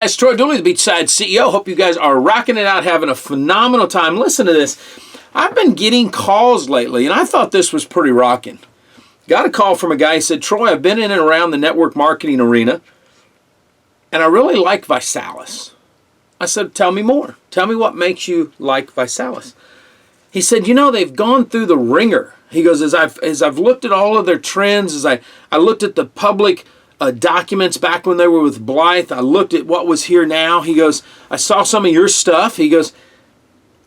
guys, Troy Dooley, the Beachside CEO. Hope you guys are rocking it out, having a phenomenal time. Listen to this. I've been getting calls lately, and I thought this was pretty rocking. Got a call from a guy who said, Troy, I've been in and around the network marketing arena, and I really like ViSalus. I said, tell me more. Tell me what makes you like ViSalus. He said, they've gone through the ringer. He goes, as I've looked at all of their trends, as I looked at the public documents back when they were with Blythe, I looked at what was here now. He goes, I saw some of your stuff. He goes,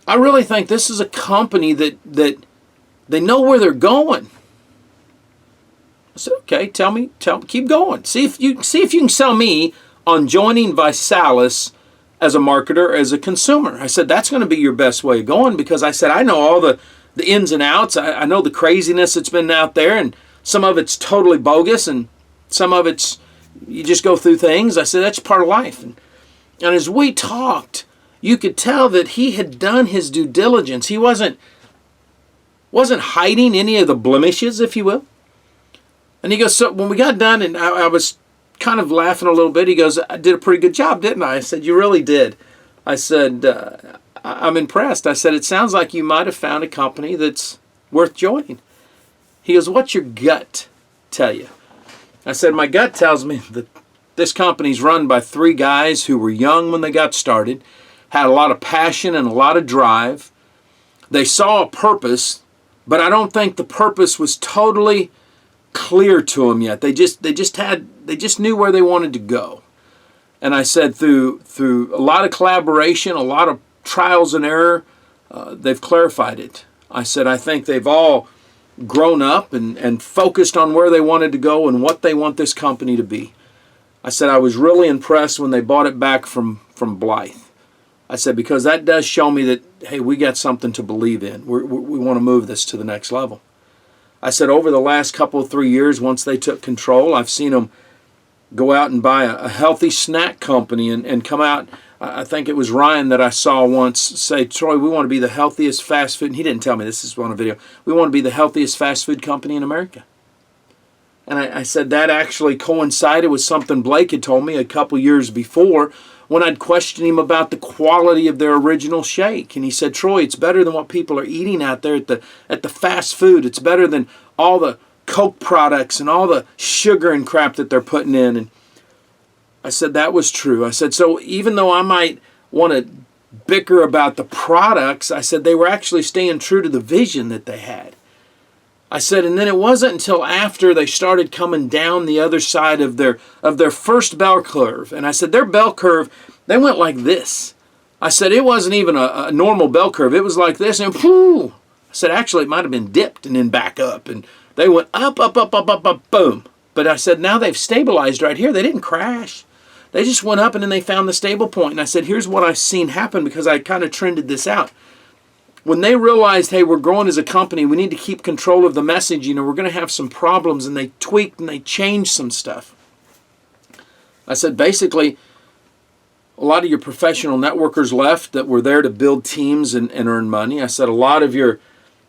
I really think this is a company that they know where they're going. I said, okay, tell me, keep going. See if you can sell me on joining ViSalus as a marketer, as a consumer. I said, that's going to be your best way of going, because I said, I know all the ins and outs. I know the craziness that's been out there, and some of it's totally bogus, and some of it's, you just go through things. I said, that's part of life. And as we talked, you could tell that he had done his due diligence. He wasn't hiding any of the blemishes, if you will. And he goes, so when we got done, and I was kind of laughing a little bit, he goes, I did a pretty good job, didn't I? I said, you really did. I said, I'm impressed. I said, it sounds like you might have found a company that's worth joining. He goes, what's your gut tell you? I said, my gut tells me that this company's run by three guys who were young when they got started, had a lot of passion and a lot of drive. They saw a purpose, but I don't think the purpose was totally clear to them yet. They just knew where they wanted to go. And I said, through a lot of collaboration, a lot of trials and error, they've clarified it. I said, I think they've all grown up and focused on where they wanted to go and what they want this company to be. I said, I was really impressed when they bought it back from Blythe. I said, because that does show me that, hey, we got something to believe in. We want to move this to the next level. I said, over the last 3 years, once they took control, I've seen them go out and buy a healthy snack company and come out. I think it was Ryan that I saw once say, Troy, we want to be the healthiest fast food. And he didn't tell me, this is on a video. We want to be the healthiest fast food company in America. And I said that actually coincided with something Blake had told me a couple years before when I'd questioned him about the quality of their original shake. And he said, Troy, it's better than what people are eating out there at the fast food. It's better than all the Coke products and all the sugar and crap that they're putting in. And I said, that was true. I said, so even though I might want to bicker about the products, I said they were actually staying true to the vision that they had. I said, and then it wasn't until after they started coming down the other side of their first bell curve. And I said, their bell curve, they went like this. I said, it wasn't even a normal bell curve. It was like this, and whoo. I said, actually, it might have been dipped and then back up. And they went up, boom. But I said, now they've stabilized right here. They didn't crash. They just went up, and then they found the stable point. And I said, here's what I've seen happen, because I kind of trended this out. When they realized, hey, we're growing as a company, we need to keep control of the messaging, and we're going to have some problems, and they tweaked and they changed some stuff. I said, basically, a lot of your professional networkers left that were there to build teams and earn money. I said, a lot of your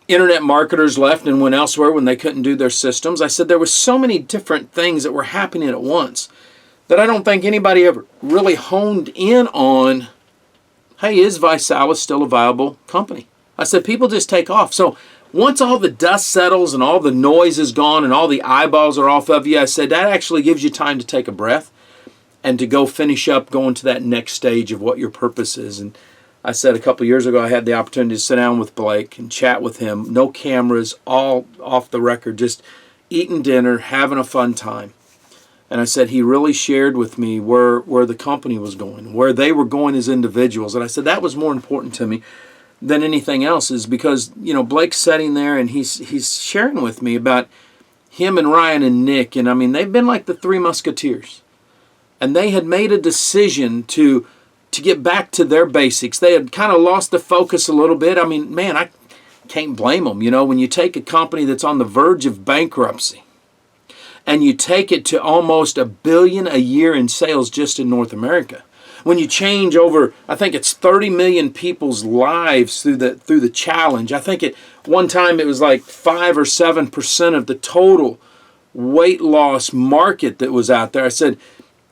internet marketers left and went elsewhere when they couldn't do their systems. I said, there was so many different things that were happening at once that I don't think anybody ever really honed in on, hey, is ViSalus still a viable company? I said, people just take off. So once all the dust settles and all the noise is gone and all the eyeballs are off of you, I said, that actually gives you time to take a breath and to go finish up going to that next stage of what your purpose is. And I said a couple of years ago, I had the opportunity to sit down with Blake and chat with him. No cameras, all off the record, just eating dinner, having a fun time. And I said, he really shared with me where the company was going, where they were going as individuals. And I said, that was more important to me than anything else, is because, Blake's sitting there and he's sharing with me about him and Ryan and Nick. And I mean, they've been like the Three Musketeers. And they had made a decision to get back to their basics. They had kind of lost the focus a little bit. I mean, man, I can't blame them. When you take a company that's on the verge of bankruptcy and you take it to almost $1 billion a year in sales just in North America, when you change over, I think it's 30 million people's lives through the challenge. I think at one time it was like 5 or 7% of the total weight loss market that was out there. I said,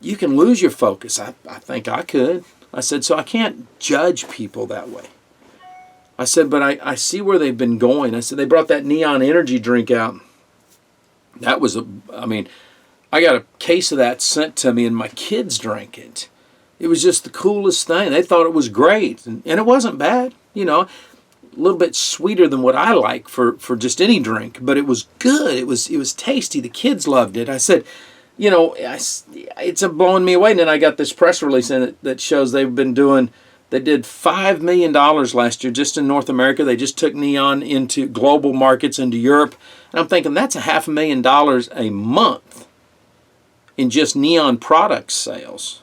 you can lose your focus. I think I could. I said, so I can't judge people that way. I said, but I see where they've been going. I said, they brought that neon energy drink out. That was, I got a case of that sent to me and my kids drank it. It was just the coolest thing. They thought it was great. And it wasn't bad, a little bit sweeter than what I like for just any drink, but it was good. It was tasty. The kids loved it. I said, it's blowing me away. And then I got this press release in it that shows they did $5 million last year just in North America. They just took neon into global markets, into Europe. And I'm thinking that's $500,000 a month in just neon product sales.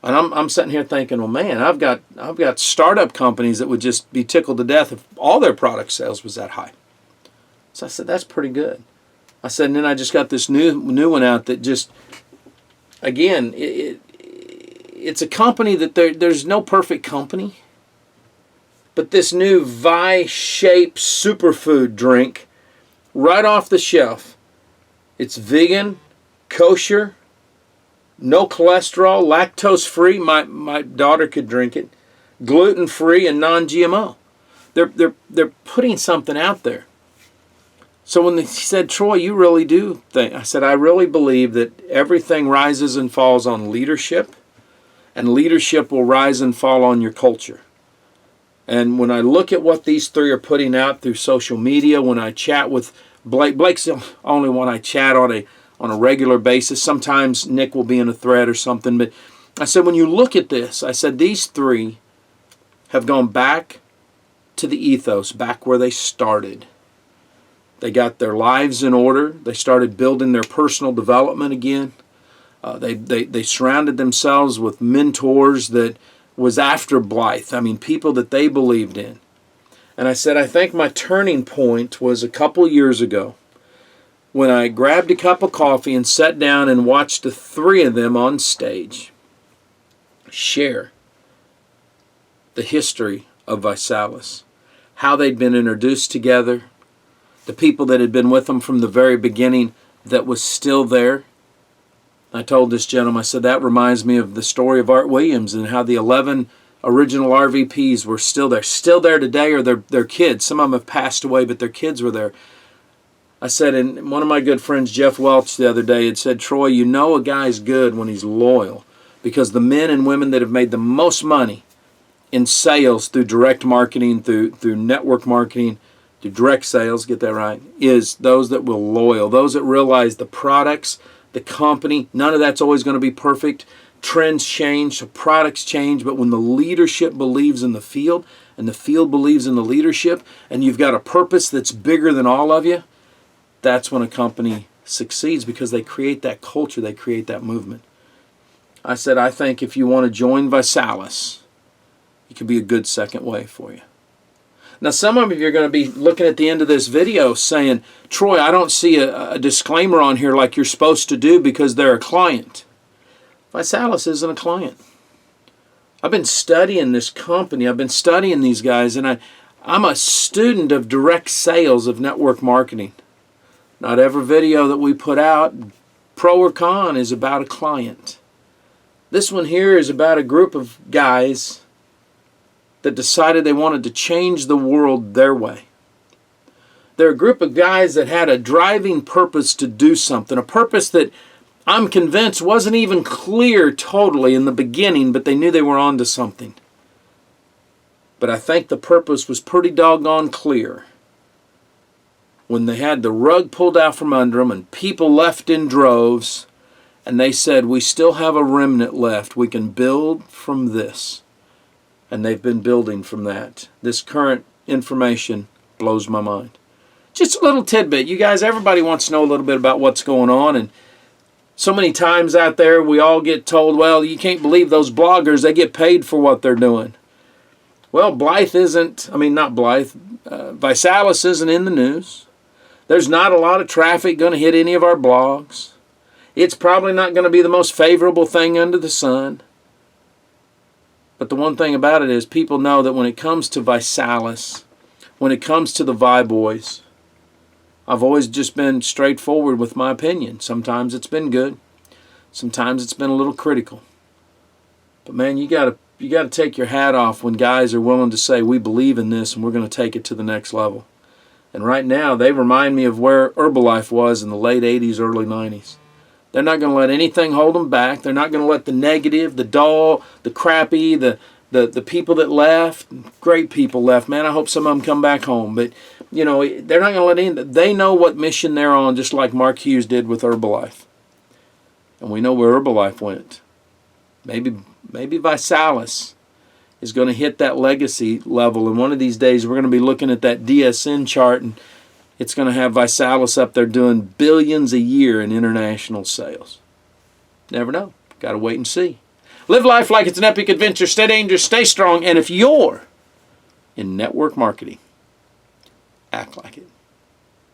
And I'm sitting here thinking, well, man, I've got startup companies that would just be tickled to death if all their product sales was that high. So I said, that's pretty good. I said, and then I just got this new one out that just, again, it's a company that there's no perfect company, but this new Vi-shaped superfood drink, right off the shelf, it's vegan, kosher, no cholesterol, lactose-free. My daughter could drink it, gluten-free and non-GMO. They're putting something out there. So when they said, Troy, you really do think, I said, I really believe that everything rises and falls on leadership, and leadership will rise and fall on your culture. And when I look at what these three are putting out through social media, when I chat with Blake's the only one I chat on a regular basis. Sometimes Nick will be in a thread or something. But I said, when you look at this, I said, these three have gone back to the ethos, back where they started. They got their lives in order. They started building their personal development again. They surrounded themselves with mentors that was after Blythe. People that they believed in. And I said, I think my turning point was a couple years ago when I grabbed a cup of coffee and sat down and watched the three of them on stage share the history of ViSalus, how they'd been introduced together, the people that had been with them from the very beginning that was still there. I told this gentleman, I said, that reminds me of the story of Art Williams and how the 11 original RVPs were still there today, or their kids. Some of them have passed away, but their kids were there. I said, and one of my good friends, Jeff Welch, the other day had said, Troy, you know a guy's good when he's loyal, because the men and women that have made the most money in sales through direct marketing, through network marketing, through direct sales, get that right, is those that will loyal, those that realize the products, the company, none of that's always going to be perfect. Trends change, so products change, but when the leadership believes in the field, and the field believes in the leadership, and you've got a purpose that's bigger than all of you, that's when a company succeeds, because they create that culture, they create that movement. I said, I think if you want to join ViSalus, it could be a good second wave for you. Now, some of you are going to be looking at the end of this video saying, Troy, I don't see a disclaimer on here like you're supposed to do because they're a client. ViSalus isn't a client. I've been studying this company. I've been studying these guys, and I'm a student of direct sales of network marketing. Not every video that we put out, pro or con, is about a client. This one here is about a group of guys that decided they wanted to change the world their way. They're a group of guys that had a driving purpose to do something, a purpose that I'm convinced wasn't even clear totally in the beginning, but they knew they were onto something. But I think the purpose was pretty doggone clear when they had the rug pulled out from under them and people left in droves, and they said, we still have a remnant left. We can build from this. And they've been building from that. This current information blows my mind. Just a little tidbit. You guys, everybody wants to know a little bit about what's going on, and so many times out there we all get told, well, you can't believe those bloggers, they get paid for what they're doing. Well, ViSalus isn't in the news. There's not a lot of traffic going to hit any of our blogs. It's probably not going to be the most favorable thing under the sun. But the one thing about it is people know that when it comes to ViSalus, when it comes to the Vi Boys, I've always just been straightforward with my opinion. Sometimes it's been good. Sometimes it's been a little critical. But man, you got to take your hat off when guys are willing to say, we believe in this and we're going to take it to the next level. And right now, they remind me of where Herbalife was in the late 80s, early 90s. They're not going to let anything hold them back. They're not going to let the negative, the dull, the crappy, the people that left, great people left. Man, I hope some of them come back home. But, they're not going to let any. They know what mission they're on, just like Mark Hughes did with Herbalife. And we know where Herbalife went. Maybe ViSalus is going to hit that legacy level. And one of these days, we're going to be looking at that DSN chart, and it's going to have ViSalus up there doing billions a year in international sales. Never know. Got to wait and see. Live life like it's an epic adventure. Stay dangerous, stay strong, and if you're in network marketing, act like it.